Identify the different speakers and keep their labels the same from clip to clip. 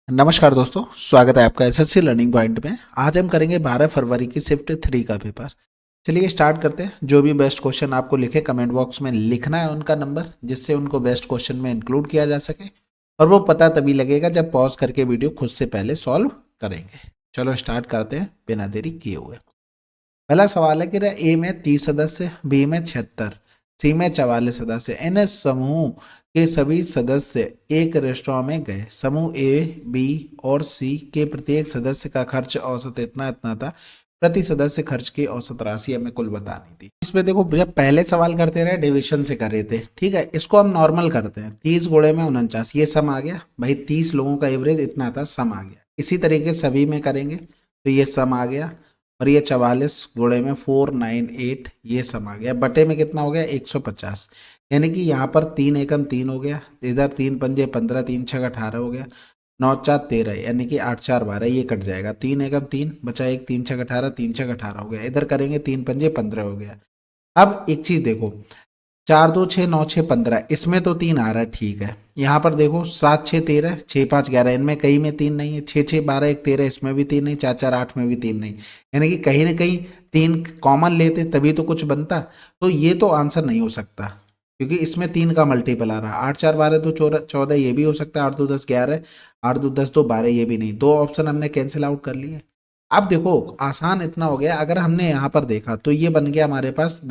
Speaker 1: नमस्कार दोस्तों, स्वागत है आपका एसएससी लर्निंग पॉइंट में। आज हम करेंगे 12 फरवरी की शिफ्ट 3 का पेपर। चलिए स्टार्ट करते हैं। जो भी बेस्ट क्वेश्चन आपको लिखे कमेंट बॉक्स में लिखना है उनका नंबर, जिससे उनको बेस्ट क्वेश्चन में इंक्लूड किया जा सके। और वो पता तभी लगेगा जब पॉज करके वीडियो खुद से पहले सॉल्व करेंगे। चलो स्टार्ट करते हैं बिना देरी किए हुए। पहला सवाल है कि ए में 30 सदस्य, बी में 76, सी में 44 सदस्य। इन समूह के सभी सदस्य एक रेस्टोरेंट में गए। समूह ए, बी और सी के प्रत्येक सदस्य का खर्च औसत इतना इतना था। प्रति सदस्य खर्च की औसत राशि हमें कुल बतानी थी। इसमें देखो, जब पहले सवाल करते रहे डिविजन से कर रहे थे, ठीक है। इसको हम नॉर्मल करते हैं। 30 गुणे में 49, ये सम आ गया भाई। 30 लोगों का एवरेज इतना था, सम आ गया। इसी तरीके सभी में करेंगे तो ये सम आ गया। और ये 44 गुणे में 498, ये सम आ गया। बटे में कितना हो गया 150। यानी कि यहाँ पर 3 एकम 3 हो गया, इधर 3 पंजे 15, 3 छः 18 हो गया, 9 4 13, यानी कि 8 4 12, ये कट जाएगा। 3 एकम 3 बचा, एक 3 छः 18, 3 छः 18 हो गया। इधर करेंगे 3 पंजे 15 हो गया। अब एक चीज देखो, 4 2 6 9 6 15, इसमें तो 3 आ रहा है, ठीक है। यहाँ पर देखो 7 6 13, 6 5 11, इनमें कहीं में 3 नहीं है। 6 6 12 1 13, इसमें भी 3 नहीं। 4 4 8 में भी 3 नहीं। यानी कि कहीं ना कहीं 3 कॉमन लेते तभी तो कुछ बनता। तो ये तो आंसर नहीं हो सकता, क्योंकि इसमें 3 का मल्टीपल आ रहा है। 8 4 12 तो 14, ये भी हो सकता है। 8 2 10 11, 8 2 10 तो 12, ये भी नहीं। दो ऑप्शन हमने कैंसिल आउट कर लिए। अब देखो आसान इतना हो गया। अगर हमने यहाँ पर देखा तो ये बन गया हमारे पास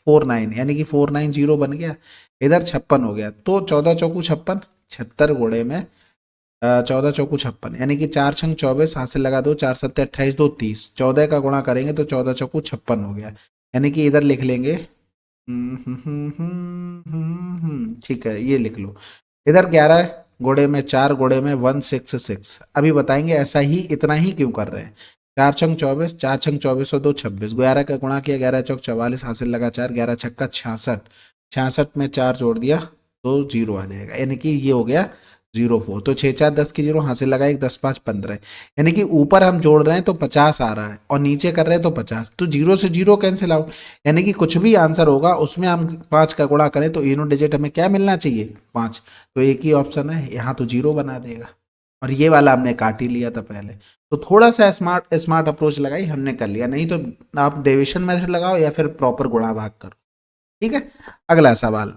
Speaker 1: 49, यानी कि 490 बन गया। इधर 56 हो गया, तो 14 चौकू 56, 76 गुणे में 14 चौकू 56, यानी कि 4 छंग 24, हाथ से लगा दो, 4 सत्ते 28, 2 30, 14 का गुणा करेंगे तो 14 चौकू 56 हो गया। यानी कि इधर लिख लेंगे, ठीक है, ये लिख लो। इधर 11 गुणे में 4 गुणे में 166। अभी बताएंगे ऐसा ही इतना ही क्यों कर रहे हैं। 4 छंग 24, 4 छंग 24 और 2 26, 11 का गुणा किया, 11 चौक 44, हासिल लगा 4, 11 छक्का 66, 66 में 4 जोड़ दिया तो जीरो आ जाएगा। यानी कि ये हो गया 04। तो 6 4 10 की जीरो, हासिल लगा 1, 10 5 15। यानी कि ऊपर हम जोड़ रहे हैं तो 50 आ रहा है, और नीचे कर रहे हैं तो 50, तो जीरो से जीरो कैंसिल आउट। यानी कि कुछ भी आंसर होगा उसमें हम 5 का गुणा करें तो इनो डिजिट हमें क्या मिलना चाहिए, 5। तो एक ही ऑप्शन है यहाँ, तो जीरो बना देगा। और ये वाला हमने काट ही लिया था पहले। तो थोड़ा सा स्मार्ट स्मार्ट अप्रोच लगाई हमने, कर लिया। नहीं तो आप डेविएशन मेथड लगाओ या फिर प्रॉपर गुणा भाग करो। ठीक है। अगला सवाल।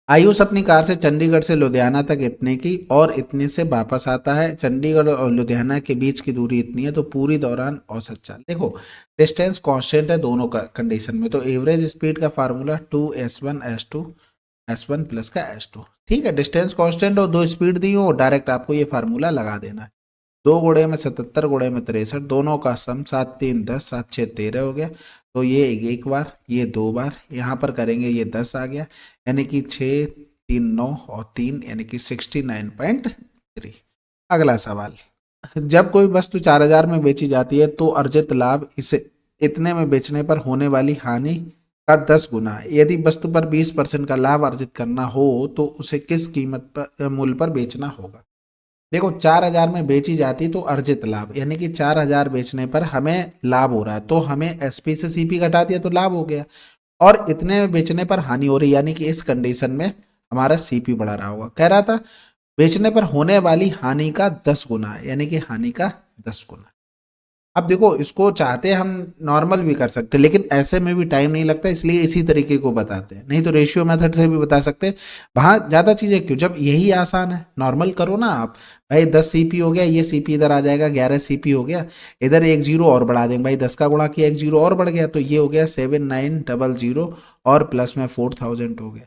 Speaker 1: आयुष अपनी कार से चंडीगढ़ से लुधियाना तक इतने की और इतने से वापस आता है। चंडीगढ़ और लुधियाना के बीच की दूरी इतनी है, तो पूरी दौरान औसत चाल। देखो डिस्टेंस कांस्टेंट है दोनों का कंडीशन में, तो एवरेज स्पीड का फार्मूला 2s1 प्लस का s2। ठीक है, डिस्टेंस कांस्टेंट और दो स्पीड दी हो, डायरेक्ट आपको ये फार्मूला लगा देना है। 2 गुणे में 77, गुणे में 63, दोनों का सम 7 3 10, 7 6 13 हो गया। तो ये एक बार, ये 2 बार, यहाँ पर करेंगे ये 10 आ गया। यानी कि 6 3 9 और 3, यानी कि 69.3। अगला सवाल। जब कोई वस्तु 4000 में बेची जाती है तो अर्जित लाभ इसे इतने में बेचने पर होने वाली हानि का 10 गुना है। यदि वस्तु पर 20% का लाभ अर्जित करना हो तो उसे किस कीमत पर मूल्य पर बेचना होगा। देखो 4000 में बेची जाती तो अर्जित लाभ, यानी कि 4000 बेचने पर हमें लाभ हो रहा है, तो हमें एसपी से सीपी घटा दिया तो लाभ हो गया। और इतने में बेचने पर हानि हो रही, यानी कि इस कंडीशन में हमारा सीपी बढ़ा रहा होगा। कह रहा था बेचने पर होने वाली हानि का 10 गुना, यानी कि हानि का 10 गुना। अब देखो इसको चाहते हम नॉर्मल भी कर सकते, लेकिन ऐसे में भी टाइम नहीं लगता, इसलिए इसी तरीके को बताते हैं। नहीं तो रेशियो मेथड से भी बता सकते हैं। वहां ज्यादा चीजें क्यों, जब यही आसान है। नॉर्मल करो ना आप। भाई 10 सीपी हो गया, ये सीपी इधर आ जाएगा, 11 सीपी हो गया। इधर एक जीरो और बढ़ा देंगे भाई, 10 का गुणा किया, एक जीरो और बढ़ गया, तो ये हो गया 7900 और प्लस में 4000 हो गया।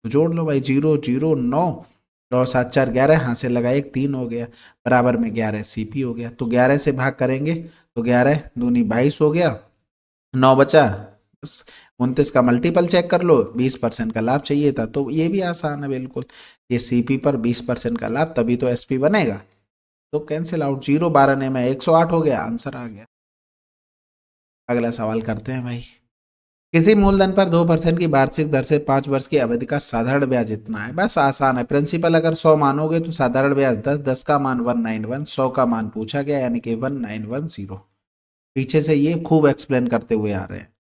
Speaker 1: तो जोड़ लो भाई, 0 0 9 और 7 4 11, यहाँ से लगा एक 3 हो गया, बराबर में 11 सीपी हो गया। तो 11 से भाग करेंगे तो 11 दूनी 22 हो गया, 9 बचा, बस 29 का मल्टीपल चेक कर लो। 20% का लाभ चाहिए था, तो ये भी आसान है बिल्कुल। ये सीपी पर 20% का लाभ, तभी तो एसपी बनेगा। तो कैंसिल आउट, 0 12 ने में 108 हो गया, आंसर आ गया। अगला सवाल करते हैं भाई। किसी मूलधन पर 2% की वार्षिक दर से 5 वर्ष की अवधि का साधारण ब्याज इतना है। बस आसान है। प्रिंसिपल अगर 100 मानोगे तो साधारण ब्याज 10, 10 का मान 191, 100 का मान पूछा गया, यानी कि 1910। पीछे से ये खूब एक्सप्लेन करते हुए आ रहे हैं।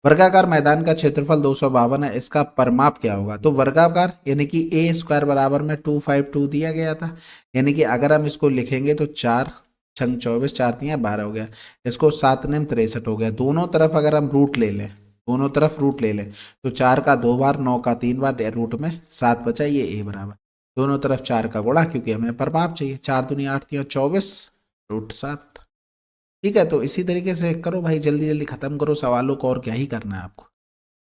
Speaker 1: वर्गाकार मैदान का क्षेत्रफल 252 है, इसका परिमाप क्या होगा? तो वर्गाकार यानी कि ए स्क्वायर बराबर में 252 दिया गया था, यानी कि अगर हम इसको लिखेंगे तो 4 छंग 24, 4 तियां 12 हो गया, इसको 7 नेम 63 हो गया। दोनों तरफ अगर हम रूट ले लें, दोनों तरफ रूट ले लें तो 4 का 2 बार, 9 का 3 बार, रूट में 7 बचा, ये ए बराबर दोनों तरफ 4 का गुणा, क्योंकि हमें परिमाप चाहिए। 4 दूनी 8 तियां 24 रूट 7। ठीक है, तो इसी तरीके से करो भाई, जल्दी जल्दी खत्म करो सवालों को, और क्या ही करना है आपको।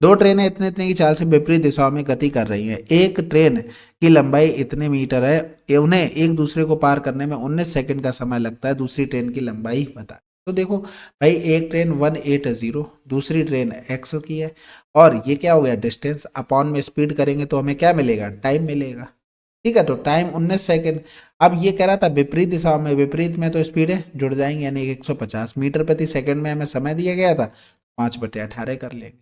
Speaker 1: दो ट्रेनें इतने इतने की चाल से विपरीत दिशाओं में गति कर रही हैं। एक ट्रेन की लंबाई इतने मीटर है, उन्हें एक दूसरे को पार करने में 19 सेकंड का समय लगता है, दूसरी ट्रेन की लंबाई बता। तो देखो भाई, एक ट्रेन 180, दूसरी ट्रेन x की है, और ये क्या हो गया डिस्टेंस, अपॉन में स्पीड करेंगे तो हमें क्या मिलेगा? टाइम मिलेगा। ठीक है, तो टाइम 19 सेकंड। अब ये कह रहा था विपरीत दिशा में, विपरीत में तो स्पीडें जुड़ जाएंगी, यानी 150 मीटर प्रति सेकंड में हमें समय दिया गया था, 5/18 कर लेंगे।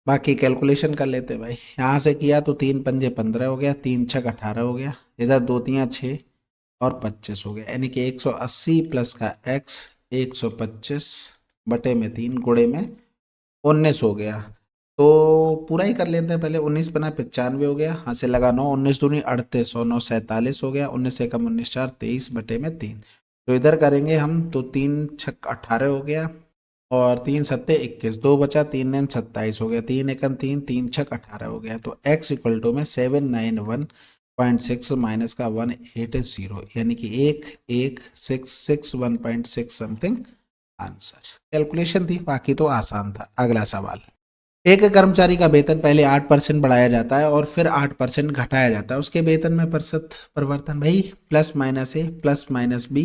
Speaker 1: बाकी कैलकुलेशन कर लेते भाई, यहाँ से किया तो 3 पंजे 15 हो गया, 3 छक 18 हो गया, इधर 2 तियां 6 और 25 हो गया, यानी कि 180 प्लस का x 125 बटे में 3 गुणे में 19 हो गया। तो पूरा ही कर लेते हैं पहले, 19 बना 95 हो गया, हाँ से लगा 9, 19 दूनी 38 और 9 47 हो गया, 19 से कम 19 4 23 बटे में 3। तो इधर करेंगे हम तो 3 छक 18 हो गया, और 3 सत्ते 21, 2 बचा, 3 नेम 27 हो गया, 3 एकम 3, 3 छक 18 हो गया। तो x इक्वल टू में 791.6 माइनस का 180, यानी कि 11661.6 समथिंग आंसर। कैलकुलेशन थी, बाकी तो आसान था। अगला सवाल, एक कर्मचारी का वेतन पहले 8% बढ़ाया जाता है और फिर 8% घटाया जाता है, उसके वेतन में प्रतिशत परिवर्तन भाई plus minus a plus minus b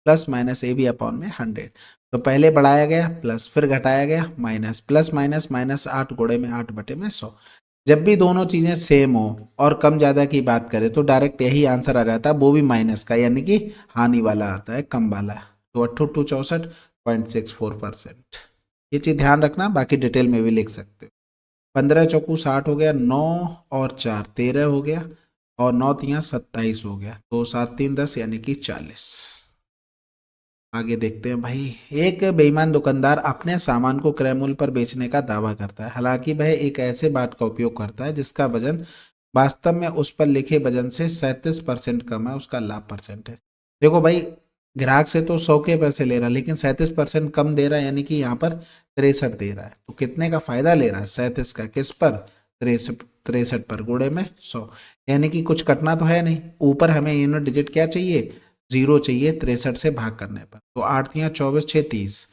Speaker 1: plus minus a b upon में 100। तो पहले बढ़ाया गया प्लस, फिर घटाया गया माइनस, प्लस माइनस माइनस 8 गुणे में 8 बटे में 100। जब भी दोनों चीजें सेम हो और कम ज्यादा की बात करें तो डायरेक्ट यही आंसर आ जाता है, वो भी माइनस का, यानी कि हानि वाला आता है, कम वाला। तो 64.64%। ये चीज ध्यान रखना, बाकी डिटेल में भी लिख सकते हो। 15 चौकू 60 हो गया, 9 और 4 13 हो गया, और 9 तियां 27 हो गया, तो 7 3 10 यानी कि 40। आगे देखते हैं भाई, एक बेईमान दुकानदार अपने सामान को क्रय मूल्य पर बेचने का दावा करता है, हालांकि वह एक ऐसे बाट का उपयोग करता है जिसका वजन वास्तव में उस पर लिखे वजन से 37% कम है, उसका लाभ परसेंट है। देखो भाई, ग्राहक से तो 100 के पैसे ले रहा है, लेकिन 37% कम दे रहा है, यानी कि यहाँ पर 63 दे रहा है। तो कितने का फायदा ले रहा है? 37 का। किस पर? 63 पर, गुणे में 100, यानी कि कुछ कटना तो है नहीं। ऊपर हमें यूनिट डिजिट क्या चाहिए? 0 चाहिए 63 से भाग करने पर। तो 8 तियां 24 6 30,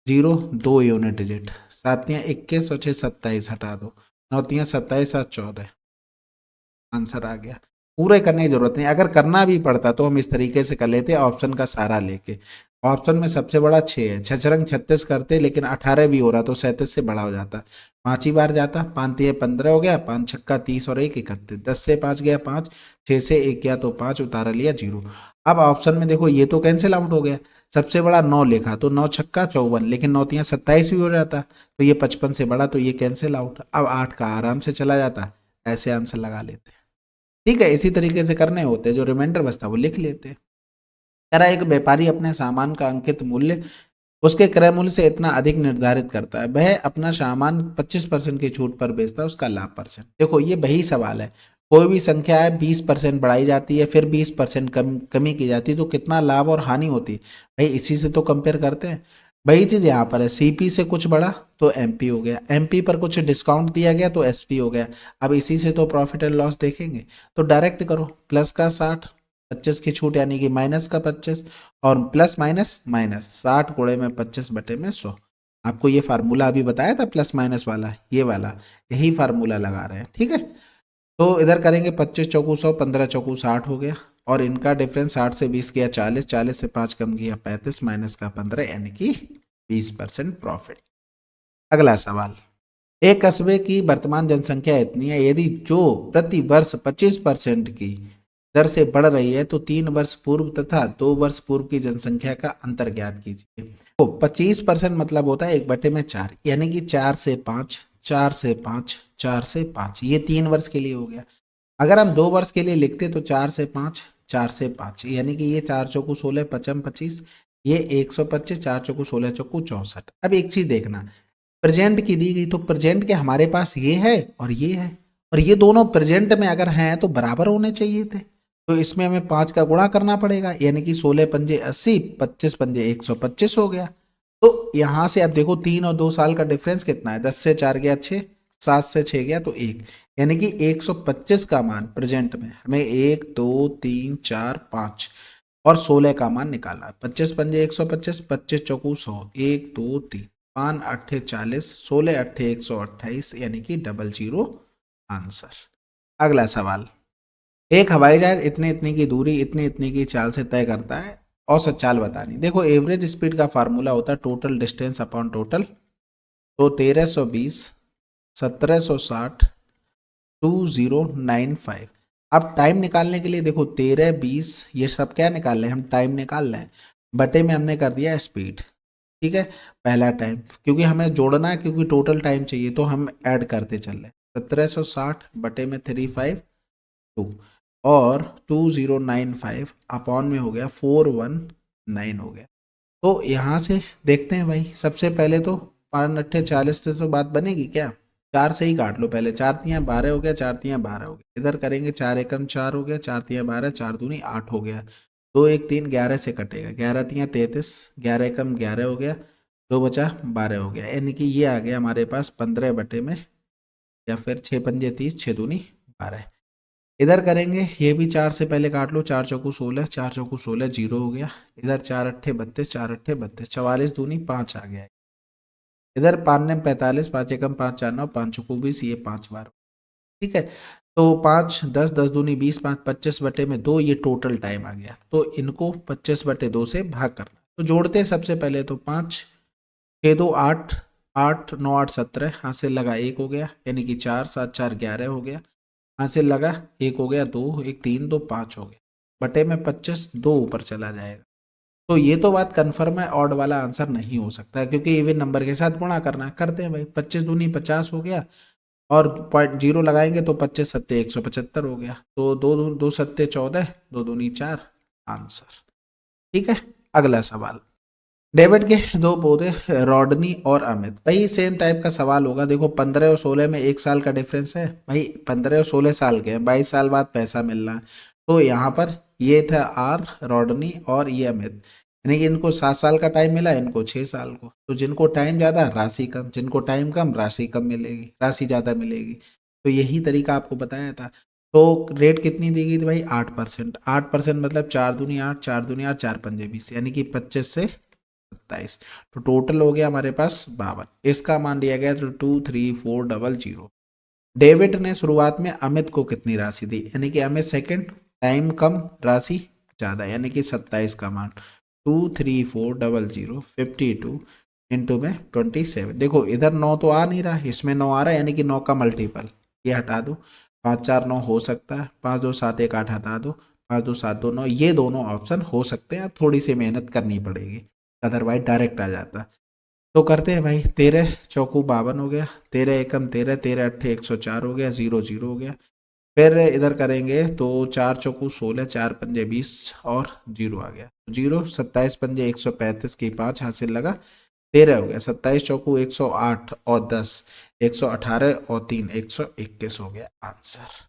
Speaker 1: 0 2 यूनिट डिजिट, 7 तियां 21 और 6 27, हटा दो, 9 तियां 27 7 14, आंसर आ गया। पूरे करने की जरूरत नहीं, अगर करना भी पड़ता तो हम इस तरीके से कर लेते ऑप्शन का सहारा लेके। ऑप्शन में सबसे बड़ा 6 है, 6 36 करते, लेकिन 18 भी हो रहा तो 37 से बड़ा हो जाता, 5 ही बार जाता, 5 तिये 15 हो गया, 5 छक्का 30 और 1 31, 10 से 5 गया 5, 6 से 1 गया तो 5, उतारा लिया 0। अब ऑप्शन में देखो ये तो कैंसिल आउट हो गया, सबसे बड़ा 9 लिखा तो 9 छक्का 54, लेकिन 9 तियां 27 भी हो जाता, तो ये 55 से बड़ा, तो ये कैंसिल आउट। अब 8 का आराम से चला जाता, ऐसे आंसर लगा लेते। ठीक है, इसी तरीके से करने होते, जो रिमाइंडर बचता वो लिख लेते। कह रहा है एक व्यापारी अपने सामान का अंकित मूल्य उसके क्रय मूल्य से इतना अधिक निर्धारित करता है, वह अपना सामान 25% की छूट पर बेचता है, उसका लाभ परसेंट। देखो ये वही सवाल है, कोई भी संख्या है 20% बढ़ाई जाती है, फिर 20% कमी की जाती है, तो कितना लाभ और हानि होती है भाई, इसी से तो कंपेयर करते हैं। वही चीज यहाँ पर है, सीपी से कुछ बढ़ा तो एमपी हो गया, एमपी पर कुछ डिस्काउंट दिया गया तो एसपी हो गया। अब इसी से तो प्रॉफिट एंड लॉस देखेंगे, तो डायरेक्ट करो, प्लस का 60, 25 की छूट यानी कि माइनस का 25, और प्लस माइनस माइनस, 60 गुणे में 25 बटे में 100। आपको ये फार्मूला अभी बताया था प्लस माइनस वाला, ये वाला, यही फार्मूला लगा रहे हैं। ठीक है, तो इधर करेंगे 25 चौकू 100, 15 चौकू 60 हो गया, और इनका डिफरेंस 60 से 20 गया 40, 40 से 5 कम गया 35, माइनस का 15, यानी कि 20% प्रॉफिट। अगला सवाल, एक कस्बे की वर्तमान जनसंख्या इतनी है, यदि जो प्रति वर्ष 25% की दर से बढ़ रही है तो 3 वर्ष पूर्व तथा 2 वर्ष पूर्व की जनसंख्या का अंतर ज्ञात कीजिए। तो 25% मतलब होता है 1/4, यानी कि 4 से 5, 4 से 5, 4 से 5, ये 3 वर्ष के लिए हो गया। अगर हम 2 वर्ष के लिए लिखते तो 4 से 5, 4 से 5, यानी कि ये 4 चौकू 16, 55 25, ये 125, 4 चौकू 16 चौकू 64। अब एक चीज देखना, प्रेजेंट की दी गई, तो प्रेजेंट के हमारे पास ये है और ये है, और ये दोनों प्रेजेंट में अगर हैं तो बराबर होने चाहिए थे। तो इसमें हमें 5 का गुणा करना पड़ेगा, यानी कि 16 पंजे 80, 25 पंजे 125 हो गया। तो यहां से अब देखो 3 और 2 साल का डिफरेंस कितना है, 10 से 4 गया 6, 7 से 6 गया तो 1, यानी कि 125 का मान प्रेजेंट में हमें 1 2 3 4 5 और 16 का मान निकाला है। 25 पंजे 125, 25 चौकू 100, 1 2 3 5 अट्ठे 40, 16 अट्ठे 128, यानी कि 00 आंसर। अगला सवाल, एक हवाई जहाज इतने इतने की दूरी इतने इतने की चाल से तय करता है, औसत चाल बतानी। देखो एवरेज स्पीड का फार्मूला होता है टोटल डिस्टेंस अपॉन टोटल, तो 1320, 1760, 2095। अब टाइम निकालने के लिए देखो 13 20 ये सब क्या निकाल रहे हैं, हम टाइम निकाल रहे हैं, बटे में हमने कर दिया स्पीड। ठीक है, पहला टाइम, क्योंकि हमें जोड़ना है, क्योंकि टोटल टाइम चाहिए तो हम ऐड करते चल रहे। 1760 बटे में 352 और 2095 अपॉन में हो गया 419 हो गया। तो यहाँ से देखते हैं भाई, सबसे पहले तो 5 अट्ठे 40 से तो बात बनेगी क्या, 4 से ही काट लो पहले, 4 तियाँ 12 हो गया, 4 तियाँ 12 हो गया, इधर करेंगे 4 एकम 4 हो गया, 4 तियाँ 12, 4 दूनी 8 हो गया, 2 1 3 11 से कटेगा, 11 तियाँ 33, 11 एकम 11 हो गया, 2 बचा 12 हो गया, यानी कि ये आ गया हमारे पास 15 बटे में, या फिर 6 पंजे 30, 6 दूनी 12। इधर करेंगे, ये भी 4 से पहले काट लो, 4 चौकू 16, 4 चौकू 16 जीरो हो गया, इधर 4 अट्ठे 32, 4 अट्ठे 32, 44 दूनी 5 आ गया, इधर 5 ने 45, 5 एकम 5 4 9, 5 चौकू 20, ये 5 बार। ठीक है, तो 5 10, 10 दूनी 20, 5 25 बटे में 2, ये टोटल टाइम आ गया, तो इनको 25 बटे 2 से भाग करना। तो जोड़ते हैं सबसे पहले, तो 5 6 2 8, 8 9 8 17, हाथ से लगा 1 हो गया, यानी कि 4 7 4 11 हो गया, हाथ से लगा 1 हो गया, 2 1 3 2 5 हो गया, बटे में 25, 2 ऊपर चला जाएगा। तो ये तो बात कंफर्म है, ऑड वाला आंसर नहीं हो सकता है, क्योंकि इवन नंबर के साथ गुणा करना है। करते हैं भाई, 25 दूनी 50 हो गया, और पॉइंट जीरो लगाएंगे तो 25 सत्ते 175 हो गया, तो 2 सत्ते 14, 2 दूनी 4 आंसर। ठीक है, अगला सवाल, डेविड के दो पौधे रॉडनी और अमित, भाई सेम टाइप का सवाल होगा। देखो 15 और 16 में 1 साल का डिफरेंस है भाई, 15 और 16 साल के हैं, 22 साल बाद पैसा मिल रहा है। तो यहाँ पर ये था आर रॉडनी और ये अमित, यानी कि इनको 7 साल का टाइम मिला, इनको 6 साल को। तो जिनको टाइम ज़्यादा राशि कम, जिनको टाइम कम राशि कम मिलेगी, राशि ज़्यादा मिलेगी। तो यही तरीका आपको बताया था। तो रेट कितनी दी गई थी भाई, 8%। 8% मतलब 4 दूनी 8, 4 दूनी 8, 4 पंजे 20, यानी कि 25 से 27। तो टोटल हो गया हमारे पास 52, इसका मान दिया गया तो 23400। डेविड ने शुरुआत में अमित को कितनी राशि दी, यानी कि अमित सेकंड, टाइम कम राशि ज्यादा, यानी कि 27 का मान 23400 52 इंटू में 27। देखो इधर 9 तो आ नहीं रहा, इसमें 9 आ रहा है, यानी कि 9 का मल्टीपल, ये हटा दो, 5 4 9 हो सकता है, 5 2 7 1 8 हटा दो, 5 2 7 2 9, ये दोनों ऑप्शन हो सकते हैं। अब थोड़ी सी मेहनत करनी पड़ेगी, अदरवाइज डायरेक्ट आ जाता। तो करते हैं भाई, 13 चौकू 52 हो गया, 13 एकम 13, 13 अट्ठे 104 हो गया, 0 0 हो गया। फिर इधर करेंगे तो 4 चौकू 16, 4 पंजे 20 और 0 आ गया, 0 27 पंजे 135 की 5 हासिल लगा, 13 हो गया, 27 चौकू 108 और 10 118 और 3 121 हो गया आंसर।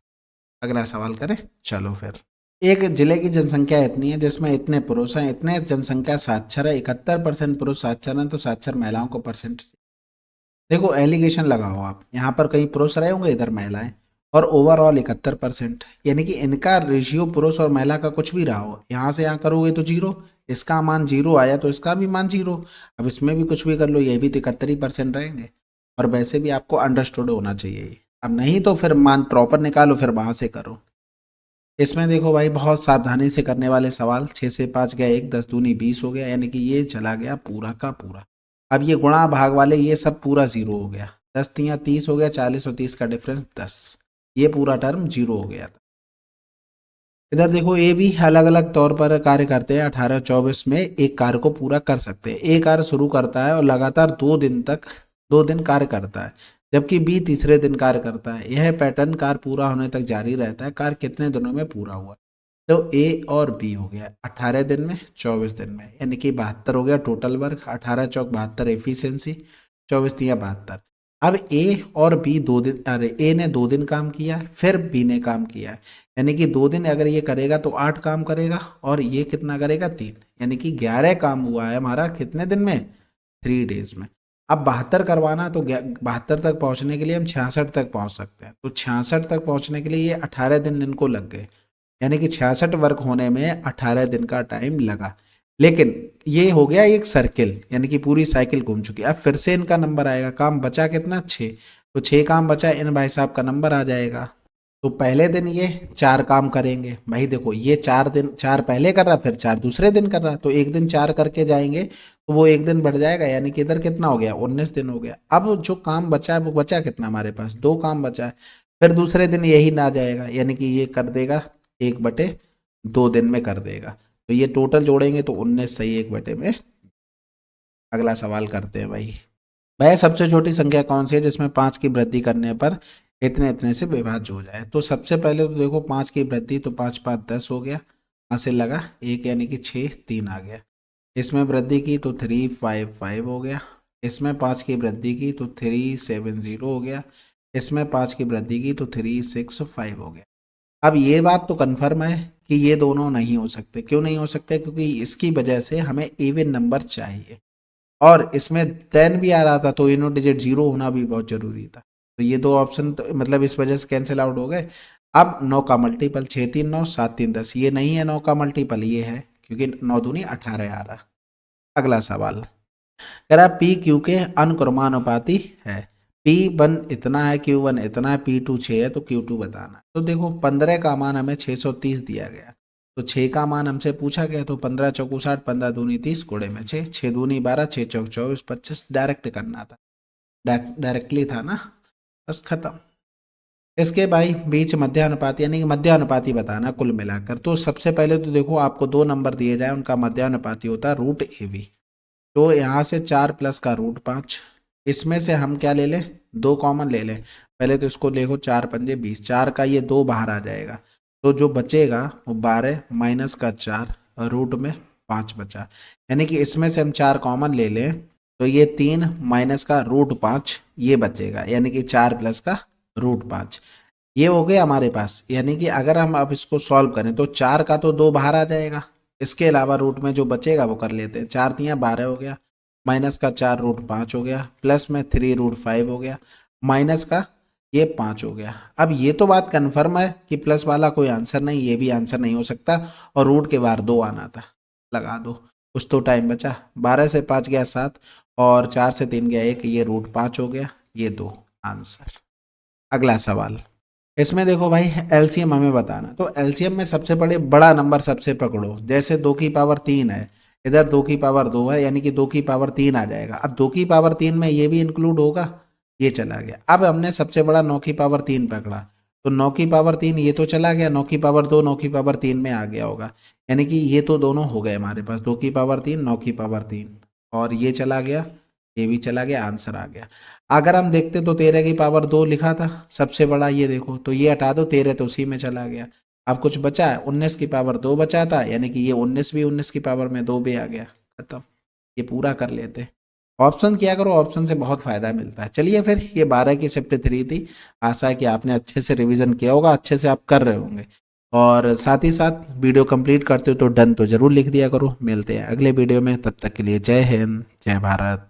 Speaker 1: अगला सवाल करें, चलो फिर। एक जिले की जनसंख्या इतनी है जिसमें इतने पुरुष हैं, इतने जनसंख्या साक्षर है, 71% पुरुष साक्षर हैं, तो साक्षर महिलाओं को परसेंट। देखो एलिगेशन लगाओ आप, यहाँ पर कहीं पुरुष रहे होंगे, इधर महिलाएं, और ओवरऑल 71%, यानी कि इनका रेशियो पुरुष और महिला का कुछ भी रहा हो, यहाँ से यहाँ करोगे तो 0, इसका मान 0 आया तो इसका भी मान 0। अब इसमें भी कुछ भी कर लो, ये भी तो 71% रहेंगे। और वैसे भी आपको अंडरस्टूड होना चाहिए, अब नहीं तो फिर मान प्रॉपर निकालो, फिर वहां से करो। इसमें देखो भाई बहुत सावधानी से करने वाले सवाल, 6 से 5 गया 1, 10 दूनी 20 हो गया, यानी कि ये चला गया पूरा का पूरा। अब ये गुणा भाग वाले ये सब पूरा 0 हो गया, 10 तियाँ 30 हो गया, 40 और 30 का डिफरेंस 10, ये पूरा टर्म 0 हो गया था। इधर देखो ये भी अलग अलग तौर पर कार्य करते हैं, 18 24 में एक कार्य को पूरा कर सकते हैं। एक कार्य शुरू करता है और लगातार 2 दिन तक 2 दिन कार्य करता है, जबकि बी तीसरे दिन कार्य करता है। यह पैटर्न कार्य पूरा होने तक जारी रहता है। कार्य कितने दिनों में पूरा हुआ, तो ए और बी हो गया 18 दिन में 24 दिन में, यानी कि 72 हो गया टोटल वर्क, 18 चौक 72 एफिशिएंसी, 24 तिया 72। अब ए और बी 2 दिन, अरे ए ने 2 दिन काम किया है, फिर बी ने काम किया है, यानी कि 2 दिन अगर ये करेगा तो 8 काम करेगा, और ये कितना करेगा 3, यानी कि 11 काम हुआ है हमारा कितने दिन में, 3 डेज में। अब 72 करवाना तो 72 तक पहुंचने के लिए हम 66 तक पहुंच सकते हैं, तो 66 तक पहुंचने के लिए ये 18 दिन इनको लग गए, यानी कि 66 वर्क होने में 18 दिन का टाइम लगा। लेकिन ये हो गया एक सर्किल, यानी कि पूरी साइकिल घूम चुकी। अब फिर से इनका नंबर आएगा, काम बचा कितना 6, तो 6 काम बचा, इन भाई साहब का नंबर आ जाएगा। तो पहले दिन ये 4 काम करेंगे, भाई देखो ये 4 दिन, 4 पहले कर रहा फिर 4 दूसरे दिन कर रहा, तो एक दिन 4 करके जाएंगे तो वो एक दिन बढ़ जाएगा, यानी कि इधर कितना हो गया 19 दिन हो गया। अब जो काम बचा है वो बचा कितना हमारे पास, 2 काम बचा है, फिर दूसरे दिन यही ना जाएगा, यानी कि ये कर देगा 1/2 दिन में कर देगा, तो ये टोटल जोड़ेंगे तो 19 सही 1/में। अगला सवाल करते हैं भाई। वह सबसे छोटी संख्या कौन सी है जिसमें 5 की वृद्धि करने पर इतने इतने से विभाज्य हो जाए। तो सबसे पहले तो देखो 5 की वृद्धि, तो 5 5 10 हो गया, वहाँ से लगा 1 यानी कि 6 3 आ गया। इसमें वृद्धि की तो 3 5 5 हो गया, इसमें 5 की वृद्धि की तो 3 7 0 हो गया, इसमें 5 की वृद्धि की तो 3 6 5 हो गया। अब ये बात तो कन्फर्म है कि ये दोनों नहीं हो सकते। क्यों नहीं हो सकते, क्योंकि इसकी वजह से हमें इवन नंबर चाहिए, और इसमें 10 भी आ रहा था तो इनो डिजिट 0 होना भी बहुत जरूरी था, तो ये 2 ऑप्शन तो मतलब इस वजह से कैंसिल आउट हो गए। अब 9 का मल्टीपल 6 3 9 7 3 10, ये नहीं है 9 का मल्टीपल, ये है क्योंकि 9 दूनी 18 आ रहा। अगला सवाल कह रहा पी क्यू के अनुक्रमानुपाती है, P1 इतना है, Q1 इतना है, P2 6 है, तो Q2 बताना है। तो देखो 15 का मान हमें 630 दिया गया, तो 6 का मान हमसे पूछा गया, तो 15 चौकू 60, 15 दूनी 30, कोड़े में 6, 6 दूनी 12, 6 चौक 24, 25, डायरेक्ट करना था, डायरेक्टली था ना, बस खत्म। इसके भाई बीच मध्यानुपाती, यानी कि मध्यानुपाती बताना कुल मिलाकर। तो सबसे पहले तो देखो आपको 2 नंबर दिए जाए, उनका मध्यानुपाती होता है √AB, तो यहाँ से 4 प्लस का √5, इसमें से हम क्या ले लें, 2 कॉमन ले लें। पहले तो इसको देखो 4 पंजे 20, 4 का ये 2 बाहर आ जाएगा, तो जो बचेगा वो 12 माइनस का 4 रूट में 5 बचा, यानी कि इसमें से हम 4 कॉमन ले लें तो ये 3 माइनस का √5 ये बचेगा, यानी कि 4 प्लस का √5 ये हो गया हमारे पास। यानी कि अगर हम अब इसको सॉल्व करें तो 4 का तो 2 बाहर आ जाएगा, इसके अलावा रूट में जो बचेगा वो कर लेते हैं। 4 तियाँ 12 हो गया, माइनस का 4 √5 हो गया, प्लस में 3 √5 हो गया, माइनस का ये 5 हो गया। अब ये तो बात कन्फर्म है कि प्लस वाला कोई आंसर नहीं, ये भी आंसर नहीं हो सकता, और रूट के बाहर 2 आना था, लगा दो, कुछ तो टाइम बचा। 12 से 5 गया 7, और 4 से 3 गया 1, ये √5 हो गया, ये 2 आंसर। अगला सवाल, इसमें देखो भाई एलसीएम हमें बताना, तो एलसीएम में सबसे बड़ा नंबर सबसे पकड़ो, जैसे 2 की पावर 3 है, इधर 2 की पावर 2 है, यानी कि 2 की पावर 3 आ जाएगा। अब 2 की पावर 3 में ये भी इंक्लूड होगा, ये चला गया। अब हमने सबसे बड़ा 9 की पावर 3 पकड़ा, तो 9 की पावर 3 ये तो चला गया, 9 की पावर 2 9 की पावर 3 में आ गया होगा, यानी कि ये तो दोनों हो गए हमारे पास, 2 की पावर 3 9 की पावर 3, और ये चला गया, ये भी चला गया, आंसर आ गया। अगर हम देखते तो 13 की पावर 2 लिखा था सबसे बड़ा, ये देखो, तो ये हटा दो, 13 तो उसी में चला गया। अब कुछ बचा है, 19 की पावर 2 बचा था, यानी कि ये 19 भी 19 की पावर में 2 भी आ गया, खत्म। ये पूरा कर लेते। ऑप्शन किया करो, ऑप्शन से बहुत फायदा मिलता है। चलिए फिर, ये 12 की शिफ्ट 3 थी, आशा है कि आपने अच्छे से रिवीजन किया होगा, अच्छे से आप कर रहे होंगे, और साथ ही साथ वीडियो कंप्लीट करते हो तो डन तो जरूर लिख दिया करो। मिलते हैं अगले वीडियो में, तब तक के लिए जय हिंद, जय भारत।